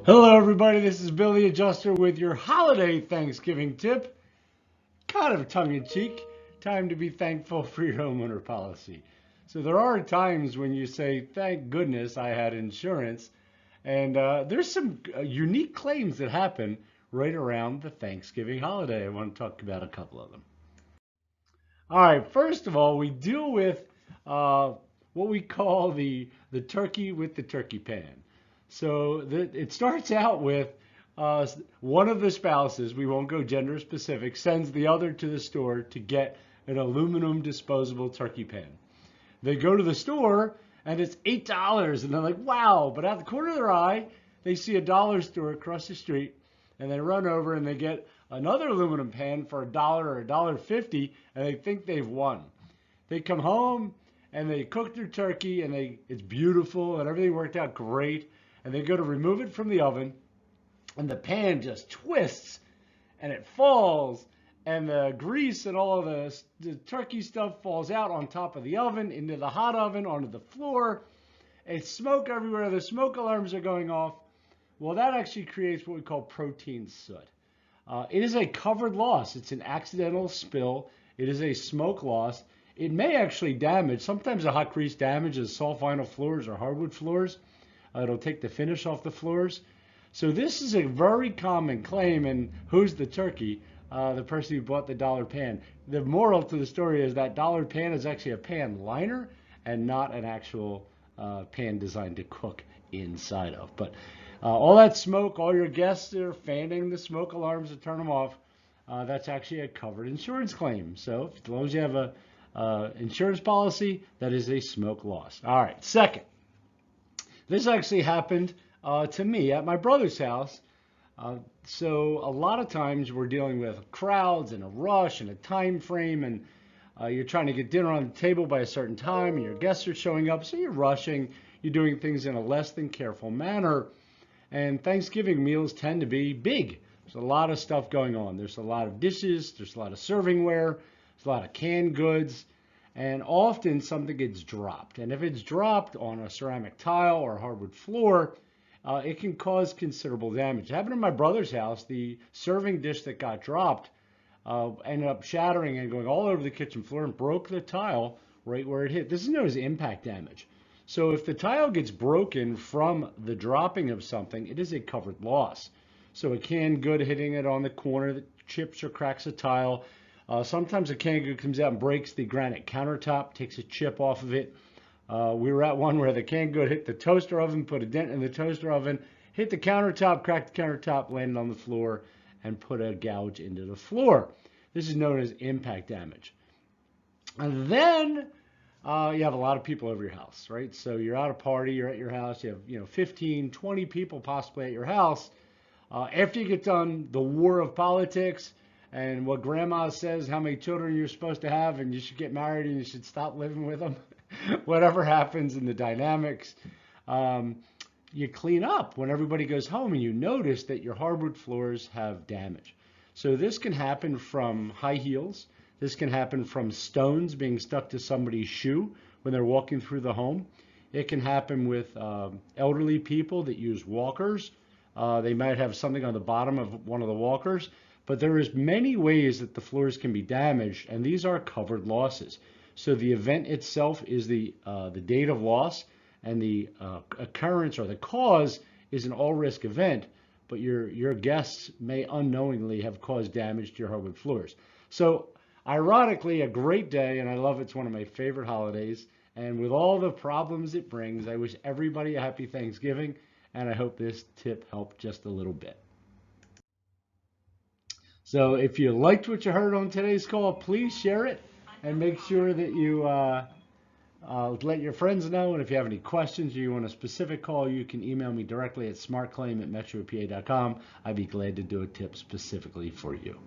Hello, everybody. This is Billy Adjuster with your holiday Thanksgiving tip. Kind of tongue in cheek. Time to be thankful for your homeowner policy. So, there are times when you say, thank goodness I had insurance. And there's some unique claims that happen right around the Thanksgiving holiday. I want to talk about a couple of them. All right. First of all, we deal with uh, what we call the turkey with the turkey pan. It starts out with one of the spouses, we won't go gender specific, sends the other to the store to get an aluminum disposable turkey pan. They go to the store and it's $8, and they're like, wow. But out the corner of their eye, they see a dollar store across the street, and they run over and they get another aluminum pan for $1 or $1.50, and they think they've won. They come home and they cook their turkey, and it's beautiful and everything worked out great. And they go to remove it from the oven, and the pan just twists and it falls, and the grease and all of the turkey stuff falls out on top of the oven, into the hot oven, onto the floor. It's smoke everywhere. The smoke alarms are going off. Well, that actually creates what we call protein soot. It is a covered loss. It's an accidental spill. It is a smoke loss. It may actually damage. Sometimes the hot grease damages soft vinyl floors or hardwood floors. It'll take the finish off the floors. So this is a very common claim. And who's the turkey? The person who bought the dollar pan. The moral to the story is that dollar pan is actually a pan liner and not an actual pan designed to cook inside of. But all that smoke, all your guests are fanning the smoke alarms to turn them off. That's actually a covered insurance claim. So as long as you have a insurance policy, that is a smoke loss. All right. Second, this actually happened to me at my brother's house. So a lot of times we're dealing with crowds and a rush and a time frame, and you're trying to get dinner on the table by a certain time, and your guests are showing up, so you're rushing. You're doing things in a less than careful manner. And Thanksgiving meals tend to be big. There's a lot of stuff going on. There's a lot of dishes. There's a lot of servingware. There's a lot of canned goods. And often something gets dropped. And if it's dropped on a ceramic tile or a hardwood floor, it can cause considerable damage. It happened in my brother's house. The serving dish that got dropped ended up shattering and going all over the kitchen floor and broke the tile right where it hit. This is known as impact damage. So if the tile gets broken from the dropping of something, it is a covered loss. So a canned good hitting it on the corner that chips or cracks a tile. Sometimes a canned good comes out and breaks the granite countertop, takes a chip off of it. We were at one where the canned good hit the toaster oven, put a dent in the toaster oven, hit the countertop, cracked the countertop, landed on the floor, and put a gouge into the floor. This is known as impact damage. And then you have a lot of people over your house, right? So you're at a party, you're at your house, you have 15, 20 people possibly at your house. After you get done the war of politics and what grandma says, how many children you're supposed to have, and you should get married and you should stop living with them, whatever happens in the dynamics, you clean up when everybody goes home and you notice that your hardwood floors have damage. So this can happen from high heels. This can happen from stones being stuck to somebody's shoe when they're walking through the home. It can happen with elderly people that use walkers. They might have something on the bottom of one of the walkers, but there is many ways that the floors can be damaged, and these are covered losses. So the event itself is the date of loss, and the occurrence or the cause is an all-risk event, but your guests may unknowingly have caused damage to your hardwood floors. So ironically, a great day, and I love it. It's one of my favorite holidays. And with all the problems it brings, I wish everybody a happy Thanksgiving, and I hope this tip helped just a little bit. So if you liked what you heard on today's call, please share it and make sure that you let your friends know. And if you have any questions or you want a specific call, you can email me directly at smartclaim@metropa.com. I'd be glad to do a tip specifically for you.